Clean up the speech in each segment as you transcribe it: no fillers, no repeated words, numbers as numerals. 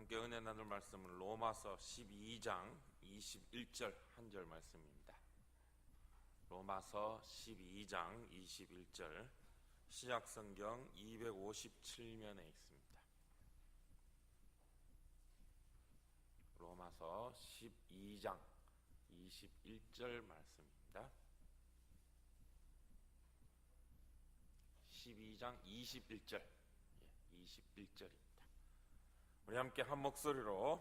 함께 은혜 나눌 말씀은 로마서 12장 21절 한 절 말씀입니다. 로마서 12장 21절 시약성경 257면에 있습니다. 로마서 12장 21절 말씀입니다. 12장 21절 21절입니다. 우리 함께 한 목소리로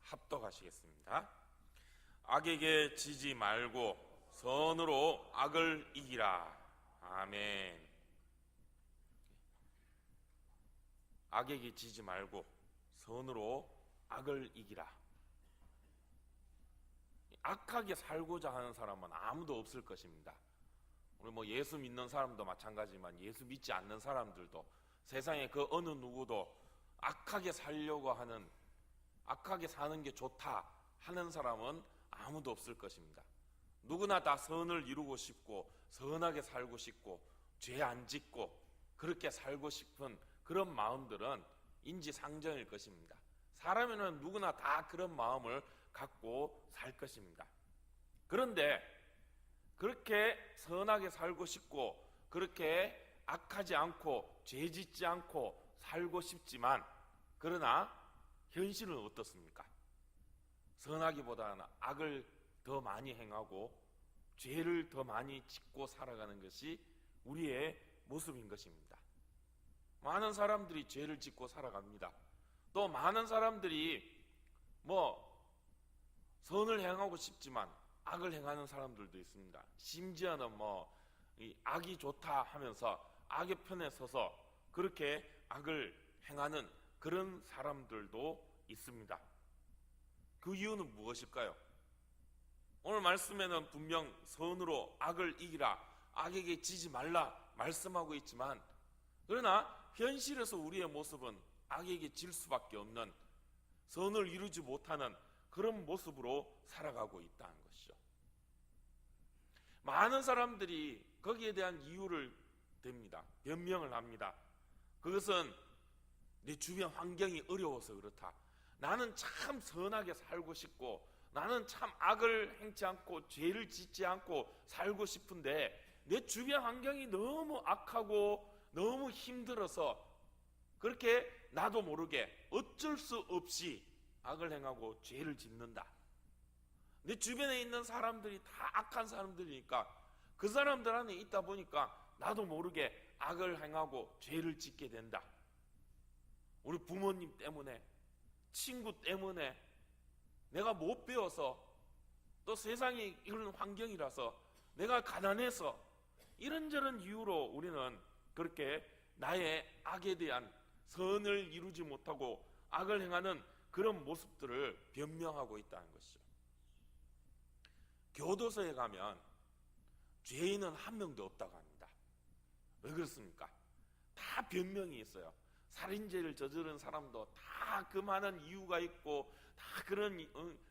합독하시겠습니다. 악에게 지지 말고 선으로 악을 이기라. 아멘. 악에게 지지 말고 선으로 악을 이기라. 악하게 살고자 하는 사람은 아무도 없을 것입니다. 우리 예수 믿는 사람도 마찬가지지만 예수 믿지 않는 사람들도 세상에 그 어느 누구도 악하게 살려고 하는, 악하게 사는 게 좋다 하는 사람은 아무도 없을 것입니다. 누구나 다 선을 이루고 싶고 선하게 살고 싶고 죄 안 짓고 그렇게 살고 싶은 그런 마음들은 인지상정일 것입니다. 사람에는 누구나 다 그런 마음을 갖고 살 것입니다. 그런데 그렇게 선하게 살고 싶고 그렇게 악하지 않고 죄 짓지 않고 살고 싶지만, 그러나 현실은 어떻습니까? 선하기보다는 악을 더 많이 행하고 죄를 더 많이 짓고 살아가는 것이 우리의 모습인 것입니다. 많은 사람들이 죄를 짓고 살아갑니다. 또 많은 사람들이 선을 행하고 싶지만 악을 행하는 사람들도 있습니다. 심지어는 이 악이 좋다 하면서 악의 편에 서서 그렇게 악을 행하는 그런 사람들도 있습니다. 그 이유는 무엇일까요? 오늘 말씀에는 분명 선으로 악을 이기라, 악에게 지지 말라 말씀하고 있지만, 그러나 현실에서 우리의 모습은 악에게 질 수밖에 없는, 선을 이루지 못하는 그런 모습으로 살아가고 있다는 것이죠. 많은 사람들이 거기에 대한 이유를 댑니다. 변명을 합니다. 그것은 내 주변 환경이 어려워서 그렇다. 나는 참 선하게 살고 싶고 나는 참 악을 행치 않고 죄를 짓지 않고 살고 싶은데 내 주변 환경이 너무 악하고 너무 힘들어서 그렇게 나도 모르게 어쩔 수 없이 악을 행하고 죄를 짓는다. 내 주변에 있는 사람들이 다 악한 사람들이니까 그 사람들 안에 있다 보니까 나도 모르게 악을 행하고 죄를 짓게 된다. 우리 부모님 때문에, 친구 때문에, 내가 못 배워서, 또 세상이 이런 환경이라서, 내가 가난해서, 이런저런 이유로 우리는 그렇게 나의 악에 대한 선을 이루지 못하고 악을 행하는 그런 모습들을 변명하고 있다는 것이죠. 교도소에 가면 죄인은 한 명도 없다고 합니다. 왜 그렇습니까? 다 변명이 있어요. 살인죄를 저지른 사람도 다 그 많은 이유가 있고 다 그런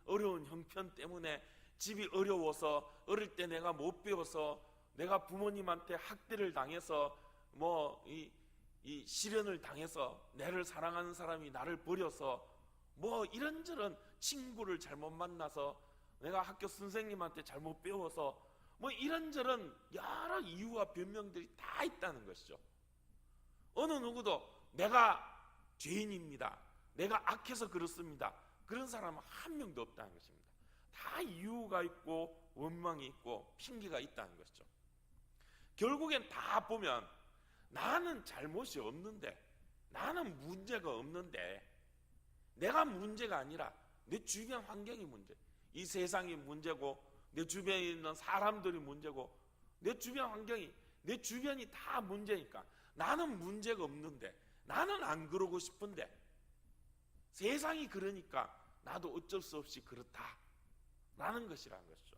어려운 형편 때문에, 집이 어려워서, 어릴 때 내가 못 배워서, 내가 부모님한테 학대를 당해서, 이 시련을 당해서, 나를 사랑하는 사람이 나를 버려서, 이런저런 친구를 잘못 만나서, 내가 학교 선생님한테 잘못 배워서, 이런저런 여러 이유와 변명들이 다 있다는 것이죠. 어느 누구도 내가 죄인입니다, 내가 악해서 그렇습니다, 그런 사람은 한 명도 없다는 것입니다. 다 이유가 있고 원망이 있고 핑계가 있다는 것이죠. 결국엔 다 보면 나는 잘못이 없는데, 나는 문제가 없는데, 내가 문제가 아니라 내 주변 환경이 문제, 이 세상이 문제고 내 주변에 있는 사람들이 문제고 내 주변 환경이, 내 주변이 다 문제니까 나는 문제가 없는데, 나는 안 그러고 싶은데 세상이 그러니까 나도 어쩔 수 없이 그렇다라는 것이라는 것이죠.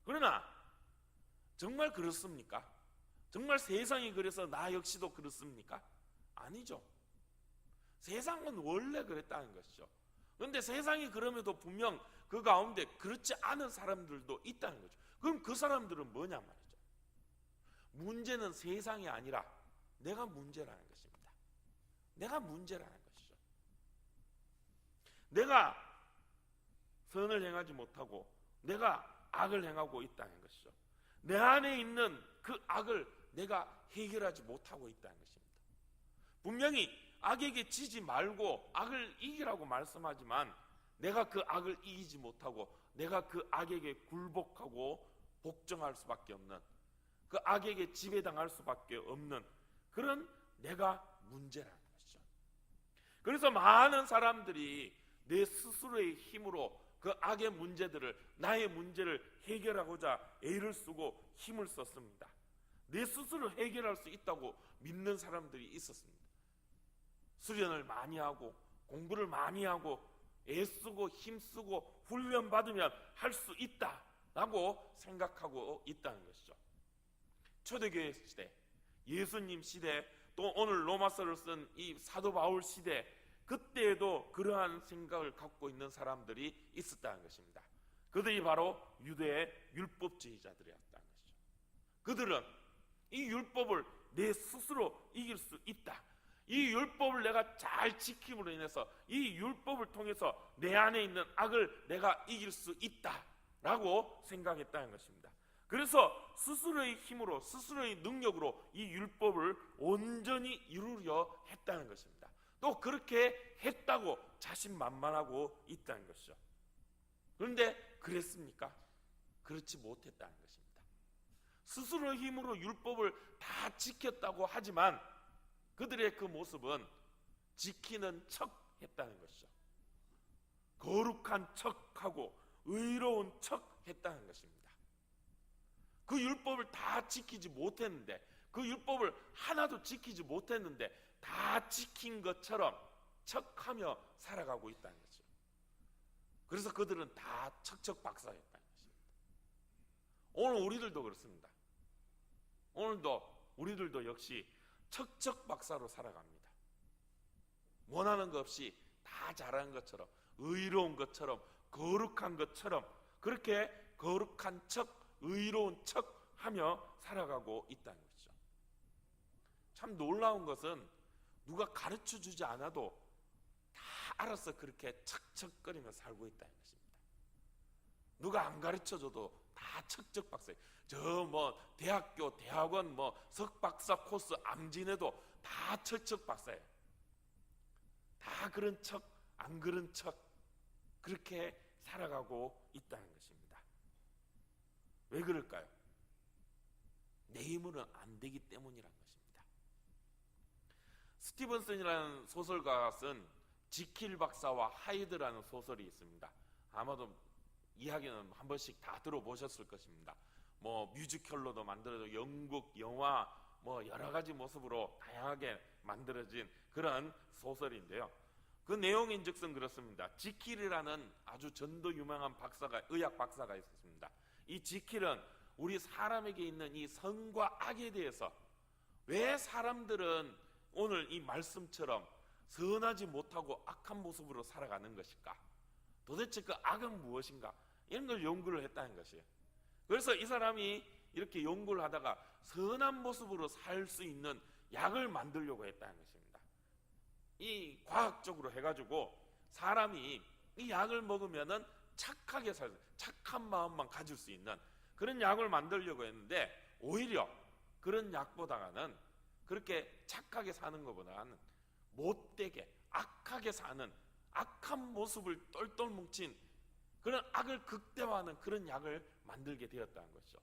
그러나 정말 그렇습니까? 정말 세상이 그래서 나 역시도 그렇습니까? 아니죠. 세상은 원래 그랬다는 것이죠. 그런데 세상이 그럼에도 분명 그 가운데 그렇지 않은 사람들도 있다는 거죠. 그럼 그 사람들은 뭐냐 말이죠. 문제는 세상이 아니라 내가 문제라는 것입니다. 내가 문제라는 것이죠. 내가 선을 행하지 못하고 내가 악을 행하고 있다는 것이죠. 내 안에 있는 그 악을 내가 해결하지 못하고 있다는 것입니다. 분명히 악에게 지지 말고 악을 이기라고 말씀하지만 내가 그 악을 이기지 못하고 내가 그 악에게 굴복하고 복종할 수밖에 없는, 그 악에게 지배당할 수밖에 없는 그런 내가 문제라는 것이죠. 그래서 많은 사람들이 내 스스로의 힘으로 그 악의 문제들을, 나의 문제를 해결하고자 애를 쓰고 힘을 썼습니다. 내 스스로 해결할 수 있다고 믿는 사람들이 있었습니다. 수련을 많이 하고 공부를 많이 하고 애쓰고 힘쓰고 훈련받으면 할 수 있다라고 생각하고 있다는 것이죠. 초대교회 시대, 예수님 시대, 또 오늘 로마서를 쓴 이 사도 바울 시대, 그때에도 그러한 생각을 갖고 있는 사람들이 있었다는 것입니다. 그들이 바로 유대의 율법주의자들이었다는 것이죠. 그들은 이 율법을 내 스스로 이길 수 있다, 이 율법을 내가 잘 지킴으로 인해서 이 율법을 통해서 내 안에 있는 악을 내가 이길 수 있다라고 생각했다는 것입니다. 그래서 스스로의 힘으로, 스스로의 능력으로 이 율법을 온전히 이루려 했다는 것입니다. 또 그렇게 했다고 자신만만하고 있다는 것이죠. 그런데 그랬습니까? 그렇지 못했다는 것입니다. 스스로의 힘으로 율법을 다 지켰다고 하지만 그들의 그 모습은 지키는 척 했다는 것이죠. 거룩한 척하고 의로운 척 했다는 것입니다. 그 율법을 다 지키지 못했는데, 그 율법을 하나도 지키지 못했는데 다 지킨 것처럼 척하며 살아가고 있다는 거죠. 그래서 그들은 다 척척박사였다는 것입니다. 오늘 우리들도 그렇습니다. 오늘도 우리들도 역시 척척박사로 살아갑니다. 원하는 것 없이 다 잘하는 것처럼, 의로운 것처럼, 거룩한 것처럼 그렇게 거룩한 척, 의로운 척 하며 살아가고 있다는 것이죠. 참 놀라운 것은 누가 가르쳐 주지 않아도 다 알아서 그렇게 척척거리며 살고 있다는 것입니다. 누가 안 가르쳐 줘도 다 척척박사예요. 저 뭐 대학교, 대학원 뭐 석박사 코스 암진해도 다 척척박사예요. 다 그런 척, 안 그런 척 그렇게 살아가고 있다는 것입니다. 왜 그럴까요? 내 힘으로는 안 되기 때문이란 것입니다. 스티븐슨이라는 소설가가 쓴 지킬 박사와 하이드라는 소설이 있습니다. 아마도 이야기는 한 번씩 다 들어보셨을 것입니다. 뭐 뮤지컬로도 만들어져 영국 영화 뭐 여러 가지 모습으로 다양하게 만들어진 그런 소설인데요. 그 내용인즉슨 그렇습니다. 지킬이라는 아주 전도 유명한 박사가, 의학 박사가 있었습니다. 이 지킬은 우리 사람에게 있는 이 선과 악에 대해서, 왜 사람들은 오늘 이 말씀처럼 선하지 못하고 악한 모습으로 살아가는 것일까? 도대체 그 악은 무엇인가? 이런 걸 연구를 했다는 것이에요. 그래서 이 사람이 이렇게 연구를 하다가 선한 모습으로 살 수 있는 약을 만들려고 했다는 것입니다. 이 과학적으로 해가지고 사람이 이 약을 먹으면은 착하게 착한 마음만 가질 수 있는 그런 약을 만들려고 했는데, 오히려 그런 약보다는, 그렇게 착하게 사는 것보다는 못되게 악하게 사는, 악한 모습을 똘똘 뭉친 그런 악을 극대화하는 그런 약을 만들게 되었다는 것이죠.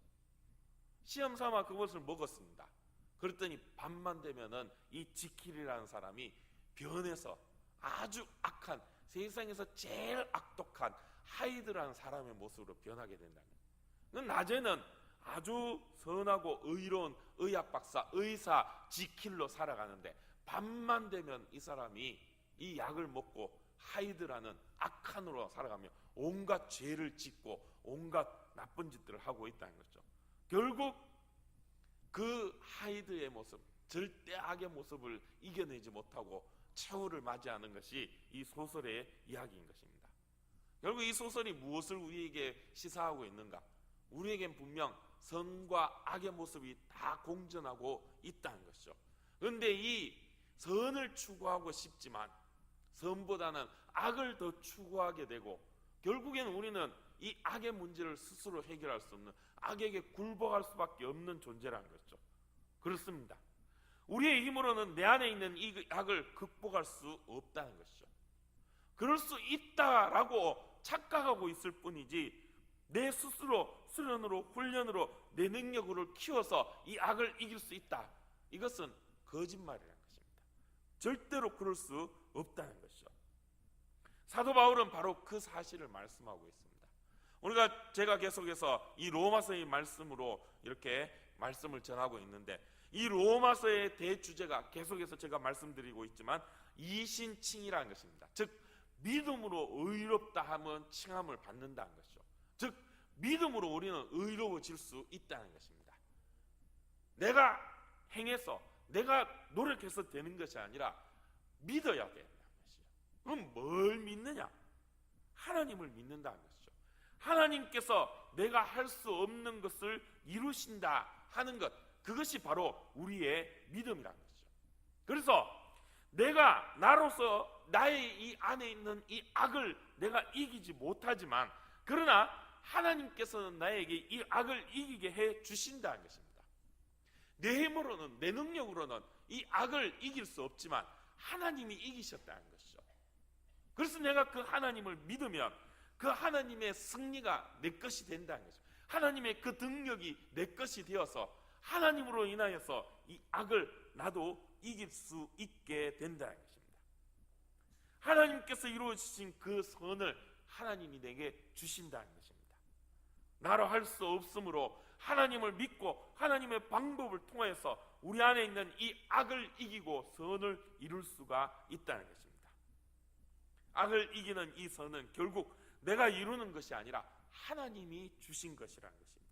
시험 삼아 그것을 먹었습니다. 그랬더니 밤만 되면은 이 지킬이라는 사람이 변해서 아주 악한, 세상에서 제일 악독한 하이드라는 사람의 모습으로 변하게 된다는 거예요. 낮에는 아주 선하고 의로운 의학 박사, 의사, 지킬로 살아가는데 밤만 되면 이 사람이 이 약을 먹고 하이드라는 악한으로 살아가며 온갖 죄를 짓고 온갖 나쁜 짓들을 하고 있다는 거죠. 결국 그 하이드의 모습, 절대 악의 모습을 이겨내지 못하고 최후를 맞이하는 것이 이 소설의 이야기인 것입니다. 결국 이 소설이 무엇을 우리에게 시사하고 있는가? 우리에겐 분명 선과 악의 모습이 다 공존하고 있다는 것이죠. 그런데 이 선을 추구하고 싶지만, 선보다는 악을 더 추구하게 되고, 결국에는 우리는 이 악의 문제를 스스로 해결할 수 없는, 악에게 굴복할 수밖에 없는 존재라는 거죠. 그렇습니다. 우리의 힘으로는 내 안에 있는 이 악을 극복할 수 없다는 것이죠. 그럴 수 있다라고 착각하고 있을 뿐이지, 내 스스로 수련으로, 훈련으로, 내 능력으로 키워서 이 악을 이길 수 있다, 이것은 거짓말이라는 것입니다. 절대로 그럴 수 없다는 것이죠. 사도 바울은 바로 그 사실을 말씀하고 있습니다. 우리가 제가 계속해서 이 로마서의 말씀으로 이렇게 말씀을 전하고 있는데, 이 로마서의 대주제가 계속해서 제가 말씀드리고 있지만 이신칭이라는 것입니다. 즉 믿음으로 의롭다 하면 칭함을 받는다는 것이죠. 즉 믿음으로 우리는 의로워질 수 있다는 것입니다. 내가 행해서, 내가 노력해서 되는 것이 아니라 믿어야 된다는 것이죠. 그럼 뭘 믿느냐? 하나님을 믿는다는 것이죠. 하나님께서 내가 할 수 없는 것을 이루신다 하는 것, 그것이 바로 우리의 믿음이라는 것이죠. 그래서 내가 나로서 나의 이 안에 있는 이 악을 내가 이기지 못하지만, 그러나 하나님께서는 나에게 이 악을 이기게 해 주신다는 것입니다. 내 힘으로는, 내 능력으로는 이 악을 이길 수 없지만 하나님이 이기셨다는 것이죠. 그래서 내가 그 하나님을 믿으면 그 하나님의 승리가 내 것이 된다는 것이죠. 하나님의 그 능력이 내 것이 되어서 하나님으로 인하여서 이 악을 나도 이길 수 있게 된다는 것입니다. 하나님께서 이루어주신 그 선을 하나님이 내게 주신다는 것입니다. 나로 할 수 없으므로 하나님을 믿고 하나님의 방법을 통해서 우리 안에 있는 이 악을 이기고 선을 이룰 수가 있다는 것입니다. 악을 이기는 이 선은 결국 내가 이루는 것이 아니라 하나님이 주신 것이라는 것입니다.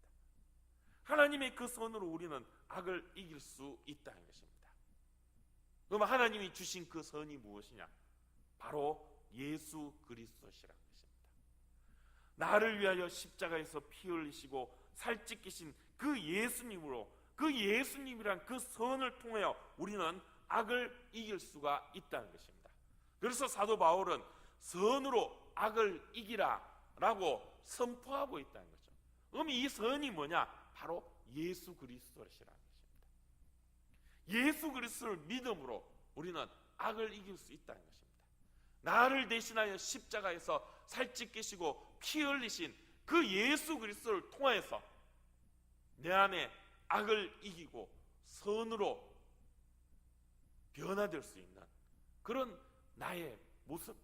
하나님의 그 선으로 우리는 악을 이길 수 있다는 것입니다. 그럼 하나님이 주신 그 선이 무엇이냐? 바로 예수 그리스도시라는 것입니다. 나를 위하여 십자가에서 피 흘리시고 살찌기신 그 예수님으로, 그 예수님이란 그 선을 통하여 우리는 악을 이길 수가 있다는 것입니다. 그래서 사도 바울은 선으로 악을 이기라 라고 선포하고 있다는 거죠. 그럼 이 선이 뭐냐? 바로 예수 그리스도시라는 것입니다. 예수 그리스도를 믿음으로 우리는 악을 이길 수 있다는 것입니다. 나를 대신하여 십자가에서 살찌기시고 피 흘리신 그 예수 그리스도를 통해서 내 안에 악을 이기고 선으로 변화될 수 있는 그런 나의 모습,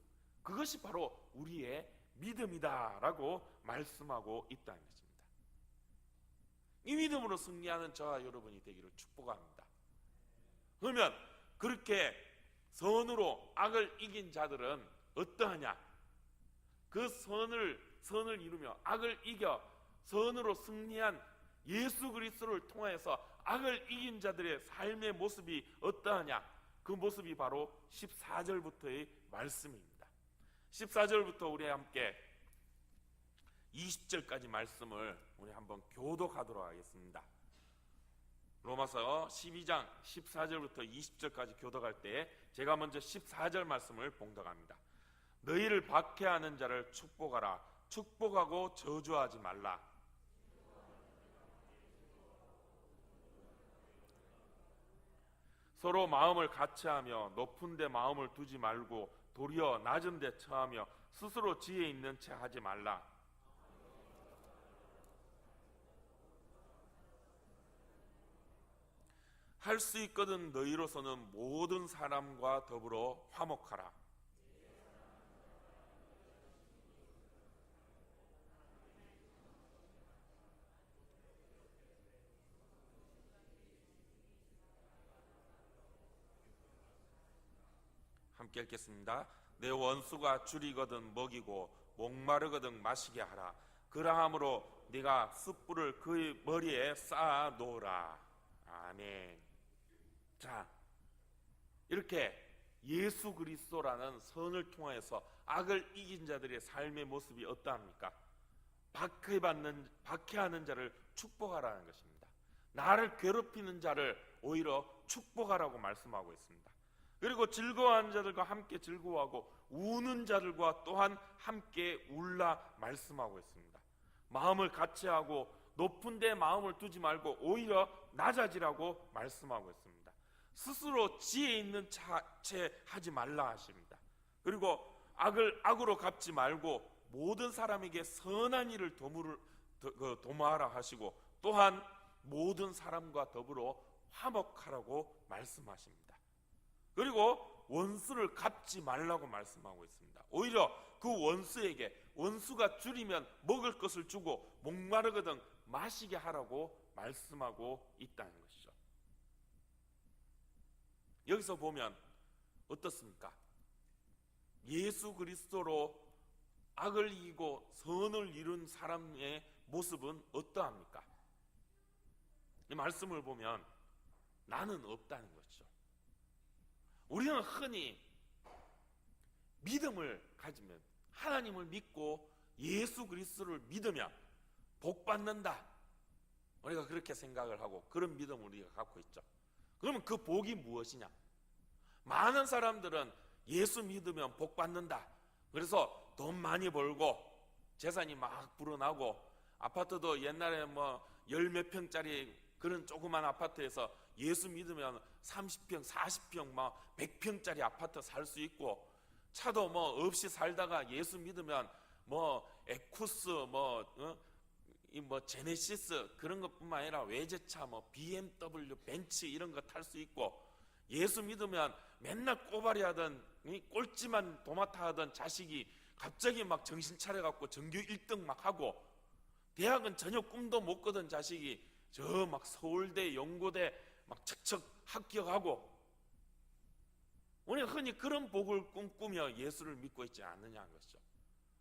그것이 바로 우리의 믿음이다라고 말씀하고 있다는 것입니다. 이 믿음으로 승리하는 저와 여러분이 되기를 축복합니다. 그러면 그렇게 선으로 악을 이긴 자들은 어떠하냐? 그 선을 이루며 악을 이겨 선으로 승리한 예수 그리스도를 통해서 악을 이긴 자들의 삶의 모습이 어떠하냐? 그 모습이 바로 14절부터의 말씀입니다. 14절부터 우리 함께 20절까지 말씀을 우리 한번 교독하도록 하겠습니다. 로마서 12장 14절부터 20절까지 교독할 때 제가 먼저 14절 말씀을 봉독합니다. 너희를 박해하는 자를 축복하라. 축복하고 저주하지 말라. 서로 마음을 같이하며 높은 데 마음을 두지 말고 도리어 낮은 데 처하며 스스로 지혜 있는 채 하지 말라. 할 수 있거든 너희로서는 모든 사람과 더불어 화목하라. 함께 읽겠습니다. 내 원수가 줄이거든 먹이고 목마르거든 마시게 하라. 그러함으로 네가 숯불을 그의 머리에 쌓아 놓으라. 아멘. 자, 이렇게 예수 그리스도라는 선을 통해서 악을 이긴 자들의 삶의 모습이 어떠합니까? 박해하는 자를 축복하라는 것입니다. 나를 괴롭히는 자를 오히려 축복하라고 말씀하고 있습니다. 그리고 즐거워하는 자들과 함께 즐거워하고 우는 자들과 또한 함께 울라 말씀하고 있습니다. 마음을 같이하고 높은 데 마음을 두지 말고 오히려 낮아지라고 말씀하고 있습니다. 스스로 지혜 있는 채 하지 말라 하십니다. 그리고 악을 악으로 갚지 말고 모든 사람에게 선한 일을 도모하라 하시고 또한 모든 사람과 더불어 화목하라고 말씀하십니다. 그리고 원수를 갚지 말라고 말씀하고 있습니다. 오히려 그 원수에게 원수가 줄이면 먹을 것을 주고 목마르거든 마시게 하라고 말씀하고 있다는 것이죠. 여기서 보면 어떻습니까? 예수 그리스도로 악을 이기고 선을 이룬 사람의 모습은 어떠합니까? 이 말씀을 보면 나는 없다는 것이죠. 우리는 흔히 믿음을 가지면, 하나님을 믿고 예수 그리스도를 믿으면 복 받는다, 우리가 그렇게 생각을 하고 그런 믿음을 우리가 갖고 있죠. 그러면 그 복이 무엇이냐? 많은 사람들은 예수 믿으면 복 받는다, 그래서 돈 많이 벌고 재산이 막 불어나고 아파트도 옛날에 뭐 열 몇 평짜리 그런 조그만 아파트에서 예수 믿으면 30평, 40평, 막 100평짜리 아파트 살 수 있고, 차도 뭐 없이 살다가 예수 믿으면 뭐 에쿠스, 뭐 제네시스 그런 것뿐만 아니라 외제차, 뭐 BMW, 벤츠 이런 거 탈 수 있고, 예수 믿으면 맨날 꼬발이 하던 꼴찌만 도맡아 하던 자식이 갑자기 막 정신 차려갖고 전교 1등 막 하고, 대학은 전혀 꿈도 못 꾸던 자식이 저 막 서울대, 연고대 막 척척 합격하고, 우리가 흔히 그런 복을 꿈꾸며 예수를 믿고 있지 않느냐는 것이죠.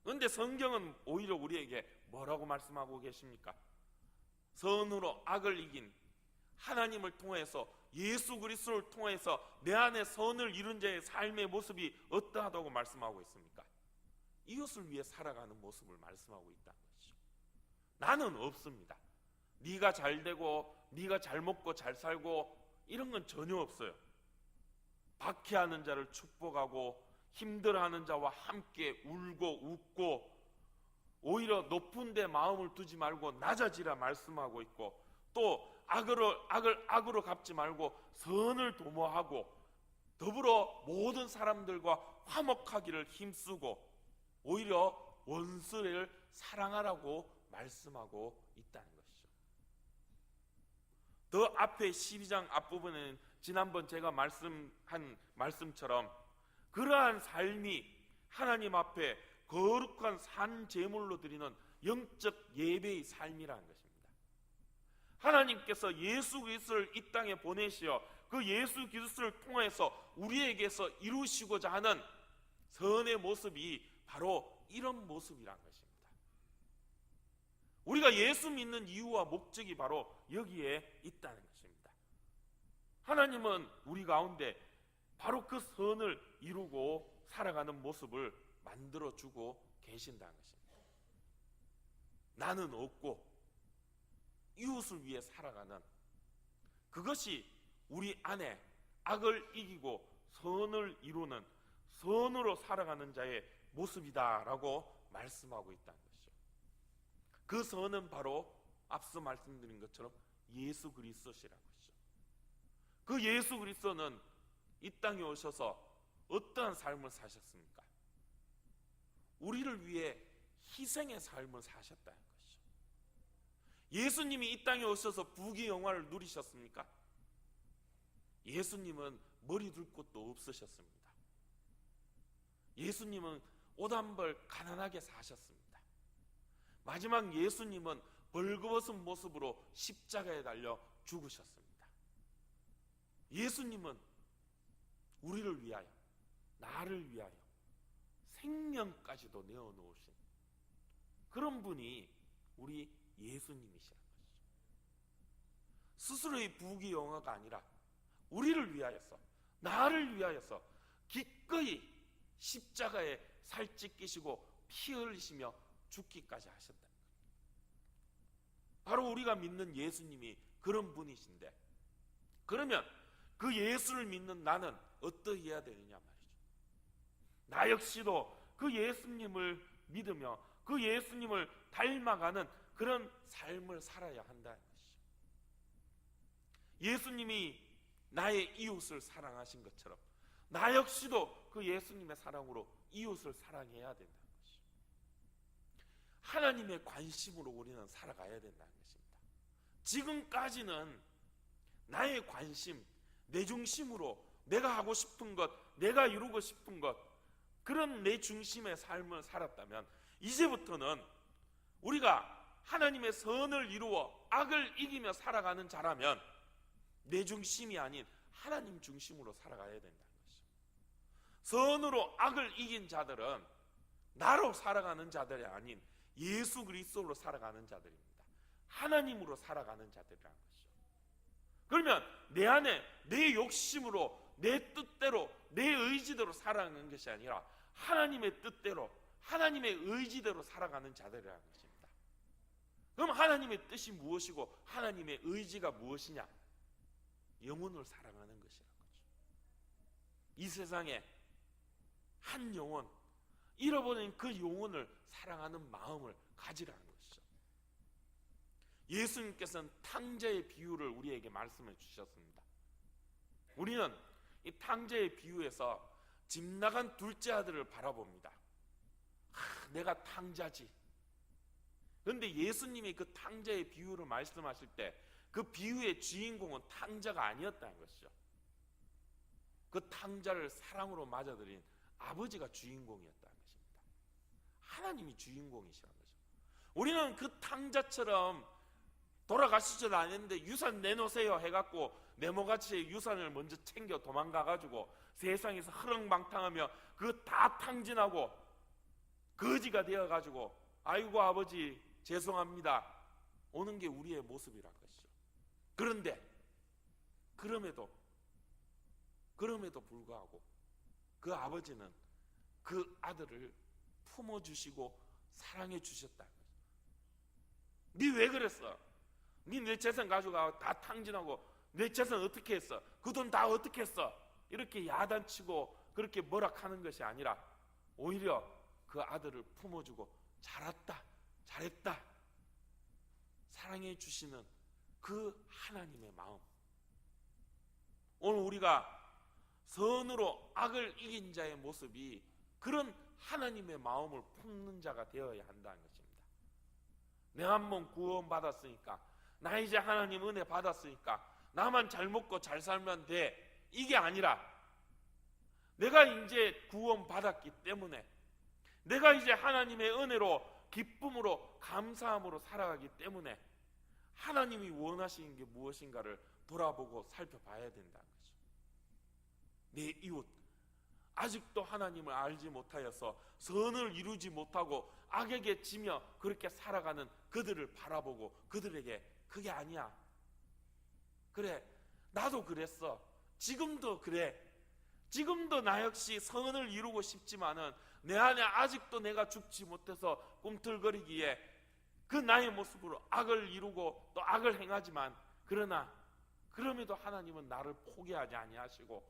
그런데 성경은 오히려 우리에게 뭐라고 말씀하고 계십니까? 선으로 악을 이긴 하나님을 통해서, 예수 그리스도를 통해서 내 안에 선을 이룬 자의 삶의 모습이 어떠하다고 말씀하고 있습니까? 이웃을 위해 살아가는 모습을 말씀하고 있다는 것이죠. 나는 없습니다. 네가 잘 되고 네가 잘 먹고 잘 살고 이런 건 전혀 없어요. 박해하는 자를 축복하고 힘들어하는 자와 함께 울고 웃고, 오히려 높은 데 마음을 두지 말고 낮아지라 말씀하고 있고, 또 악으로 갚지 말고 선을 도모하고 더불어 모든 사람들과 화목하기를 힘쓰고 오히려 원수를 사랑하라고 말씀하고 있다는 것이죠. 더 앞에 12장 앞부분에는 지난번 제가 말씀한 말씀처럼 그러한 삶이 하나님 앞에 거룩한 산 제물로 드리는 영적 예배의 삶이라는 것입니다. 하나님께서 예수 그리스도를 이 땅에 보내시어 그 예수 그리스도를 통해서 우리에게서 이루시고자 하는 선의 모습이 바로 이런 모습이라는 것입니다. 우리가 예수 믿는 이유와 목적이 바로 여기에 있다는 것입니다. 하나님은 우리 가운데 바로 그 선을 이루고 살아가는 모습을 만들어주고 계신다는 것입니다. 나는 없고 이웃을 위해 살아가는, 그것이 우리 안에 악을 이기고 선을 이루는, 선으로 살아가는 자의 모습이다라고 말씀하고 있다는 것이죠. 그 선은 바로 앞서 말씀드린 것처럼 예수 그리스도시라는 것이죠. 그 예수 그리스도는 이 땅에 오셔서 어떠한 삶을 사셨습니까? 우리를 위해 희생의 삶을 사셨다는 것이죠. 예수님이 이 땅에 오셔서 부귀 영화를 누리셨습니까? 예수님은 머리 둘 곳도 없으셨습니다. 예수님은 옷 한 벌 가난하게 사셨습니다. 마지막 예수님은 벌거벗은 모습으로 십자가에 달려 죽으셨습니다. 예수님은 우리를 위하여, 나를 위하여 생명까지도 내어놓으신 그런 분이 우리 예수님이시라는 것이죠. 스스로의 부귀 영화가 아니라 우리를 위하여서, 나를 위하여서 기꺼이 십자가에 살 찢기시고 피 흘리시며 죽기까지 하셨다. 바로 우리가 믿는 예수님이 그런 분이신데, 그러면 그 예수를 믿는 나는 어떠해야 되느냐 말이죠. 나 역시도 그 예수님을 믿으며 그 예수님을 닮아가는 그런 삶을 살아야 한다는 것이죠. 예수님이 나의 이웃을 사랑하신 것처럼 나 역시도 그 예수님의 사랑으로 이웃을 사랑해야 된다는 것이죠. 하나님의 관심으로 우리는 살아가야 된다는 것입니다. 지금까지는 나의 관심, 내 중심으로 내가 하고 싶은 것, 내가 이루고 싶은 것, 그런 내 중심의 삶을 살았다면 이제부터는 우리가 하나님의 선을 이루어 악을 이기며 살아가는 자라면 내 중심이 아닌 하나님 중심으로 살아가야 된다는 것이죠. 선으로 악을 이긴 자들은 나로 살아가는 자들이 아닌 예수 그리스도로 살아가는 자들입니다. 하나님으로 살아가는 자들이라는 것이죠. 그러면 내 안에 내 욕심으로 내 뜻대로 내 의지대로 살아가는 것이 아니라 하나님의 뜻대로 하나님의 의지대로 살아가는 자들이라는 것입니다. 그럼 하나님의 뜻이 무엇이고 하나님의 의지가 무엇이냐? 영혼을 사랑하는 것이라는 거죠. 이 세상에 한 영혼, 잃어버린 그 영혼을 사랑하는 마음을 가지라는 것이죠. 예수님께서는 탕자의 비유를 우리에게 말씀해 주셨습니다. 우리는 이 탕자의 비유에서 집 나간 둘째 아들을 바라봅니다. 내가 탕자지. 그런데 예수님이 그 탕자의 비유를 말씀하실 때 그 비유의 주인공은 탕자가 아니었다는 것이죠. 그 탕자를 사랑으로 맞아들인 아버지가 주인공이었다는 것입니다. 하나님이 주인공이시라는 거죠. 우리는 그 탕자처럼 돌아가시지도 않았는데 유산 내놓으세요 해갖고 네모같이 유산을 먼저 챙겨 도망가가지고 세상에서 흐렁망탕하며 그 다 탕진하고 거지가 되어가지고 아이고 아버지 죄송합니다 오는 게 우리의 모습이란 것이죠. 그런데 그럼에도 불구하고 그 아버지는 그 아들을 품어주시고 사랑해 주셨다는 거죠. 니 왜 그랬어? 니 내 재산 가져가 다 탕진하고 내 재산 어떻게 했어? 그 돈 다 어떻게 했어? 이렇게 야단치고 그렇게 뭐락하는 것이 아니라 오히려 그 아들을 품어주고 잘했다 사랑해 주시는 그 하나님의 마음. 오늘 우리가 선으로 악을 이긴 자의 모습이 그런 하나님의 마음을 품는 자가 되어야 한다는 것입니다. 내가 한번 구원받았으니까 나 이제 하나님 은혜 받았으니까 나만 잘 먹고 잘 살면 돼, 이게 아니라 내가 이제 구원받았기 때문에 내가 이제 하나님의 은혜로 기쁨으로 감사함으로 살아가기 때문에 하나님이 원하시는 게 무엇인가를 돌아보고 살펴봐야 된다는 거죠. 내 이웃, 아직도 하나님을 알지 못하여서 선을 이루지 못하고 악에게 지며 그렇게 살아가는 그들을 바라보고 그들에게 그게 아니야, 그래 나도 그랬어, 지금도 그래, 지금도 나 역시 선을 이루고 싶지만은 내 안에 아직도 내가 죽지 못해서 꿈틀거리기에 그 나의 모습으로 악을 이루고 또 악을 행하지만 그러나 그럼에도 하나님은 나를 포기하지 아니하시고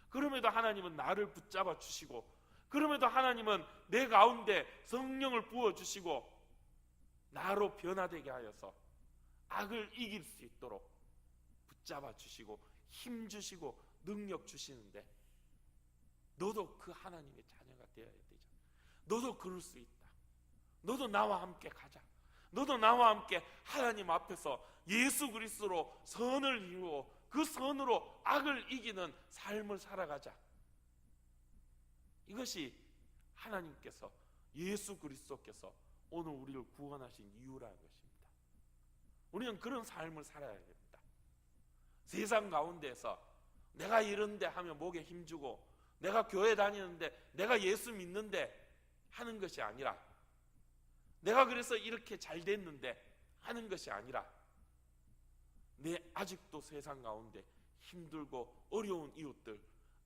그럼에도 하나님은 나를 붙잡아 주시고 그럼에도 하나님은 내 가운데 성령을 부어주시고 나로 변화되게 하여서 악을 이길 수 있도록 붙잡아 주시고 힘 주시고 능력 주시는데 너도 그 하나님의 자녀가 되어야 되잖아. 너도 그럴 수 있다. 너도 나와 함께 가자. 너도 나와 함께 하나님 앞에서 예수 그리스도로 선을 이루어 그 선으로 악을 이기는 삶을 살아가자. 이것이 하나님께서 예수 그리스도께서 오늘 우리를 구원하신 이유라는 것입니다. 우리는 그런 삶을 살아야 됩니다. 세상 가운데서 내가 이런데 하면 목에 힘주고 내가 교회 다니는데 내가 예수 믿는데 하는 것이 아니라 내가 그래서 이렇게 잘 됐는데 하는 것이 아니라 내 아직도 세상 가운데 힘들고 어려운 이웃들,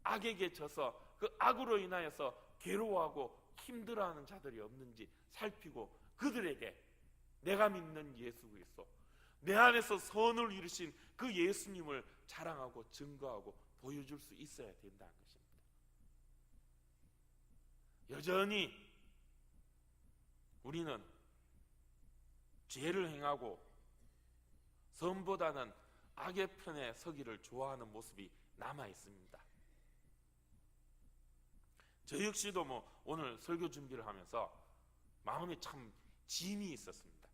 악에게 져서 그 악으로 인하여서 괴로워하고 힘들어하는 자들이 없는지 살피고 그들에게 내가 믿는 예수 그리스도, 내 안에서 선을 이루신 그 예수님을 자랑하고 증거하고 보여줄 수 있어야 된다는 것입니다. 여전히 우리는 죄를 행하고 선보다는 악의 편에 서기를 좋아하는 모습이 남아 있습니다. 저 역시도 오늘 설교 준비를 하면서 마음에 참 짐이 있었습니다.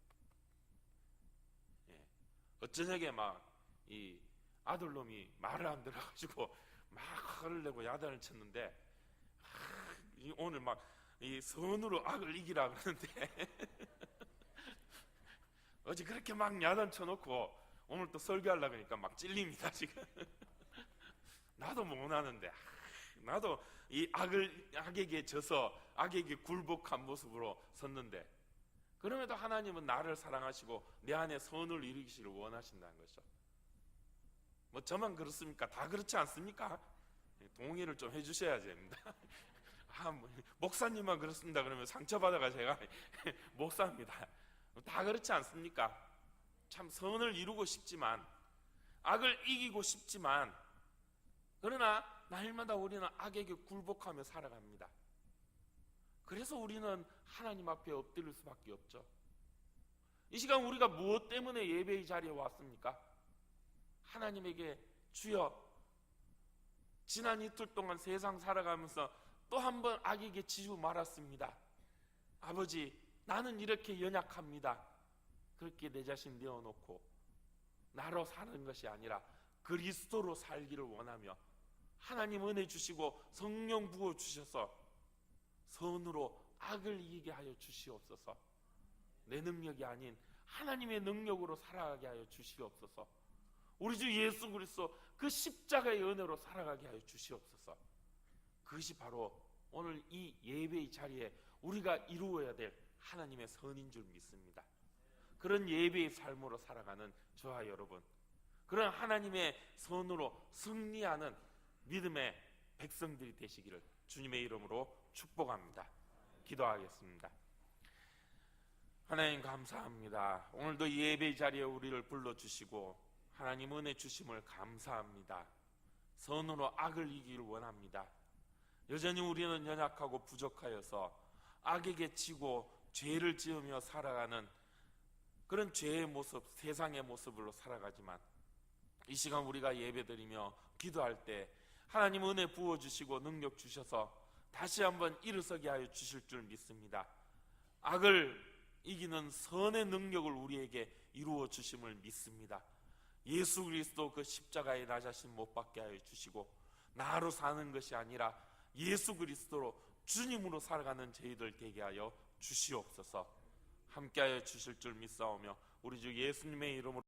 어쩌냐게 이 아들놈이 말을 안 들어가지고 막 화를 내고 야단을 쳤는데, 오늘 이 선으로 악을 이기라 그러는데 어제 그렇게 막 야단 쳐놓고 오늘 또 설교하려고 하니까 막 찔립니다 지금. 나도 못하는데, 나도 이 악에게 져서 악에게 굴복한 모습으로 섰는데, 그럼에도 하나님은 나를 사랑하시고 내 안에 선을 이루기를 원하신다는 거죠. 저만 그렇습니까? 다 그렇지 않습니까? 동의를 좀 해주셔야 됩니다. 목사님만 그렇습니다 그러면 상처받아가 제가 목사입니다. 다 그렇지 않습니까? 참 선을 이루고 싶지만, 악을 이기고 싶지만, 그러나 날마다 우리는 악에게 굴복하며 살아갑니다. 그래서 우리는 하나님 앞에 엎드릴 수밖에 없죠. 이 시간 우리가 무엇 때문에 예배의 자리에 왔습니까? 하나님에게 주여, 지난 이틀 동안 세상 살아가면서 또 한 번 악에게 지고 말았습니다. 아버지, 나는 이렇게 연약합니다. 그렇게 내 자신 내어놓고 나로 사는 것이 아니라 그리스도로 살기를 원하며, 하나님 은혜 주시고 성령 부어 주셔서 선으로 악을 이기게 하여 주시옵소서. 내 능력이 아닌 하나님의 능력으로 살아가게 하여 주시옵소서. 우리 주 예수 그리스도 그 십자가의 은혜로 살아가게 하여 주시옵소서. 그것이 바로 오늘 이 예배의 자리에 우리가 이루어야 될 하나님의 선인 줄 믿습니다. 그런 예배의 삶으로 살아가는 저와 여러분, 그런 하나님의 선으로 승리하는 믿음의 백성들이 되시기를 주님의 이름으로 축복합니다. 기도하겠습니다. 하나님 감사합니다. 오늘도 예배의 자리에 우리를 불러주시고 하나님 은혜 주심을 감사합니다. 선으로 악을 이기길 원합니다. 여전히 우리는 연약하고 부족하여서 악에게 지고 죄를 지으며 살아가는 그런 죄의 모습, 세상의 모습으로 살아가지만, 이 시간 우리가 예배드리며 기도할 때 하나님 은혜 부어주시고 능력 주셔서 다시 한번 일어서게 하여 주실 줄 믿습니다. 악을 이기는 선의 능력을 우리에게 이루어 주심을 믿습니다. 예수 그리스도 그 십자가에 나 자신 못 박게 하여 주시고, 나로 사는 것이 아니라 예수 그리스도로 주님으로 살아가는 저희들 되게 하여 주시옵소서. 함께하여 주실 줄 믿사오며 우리 주 예수님의 이름으로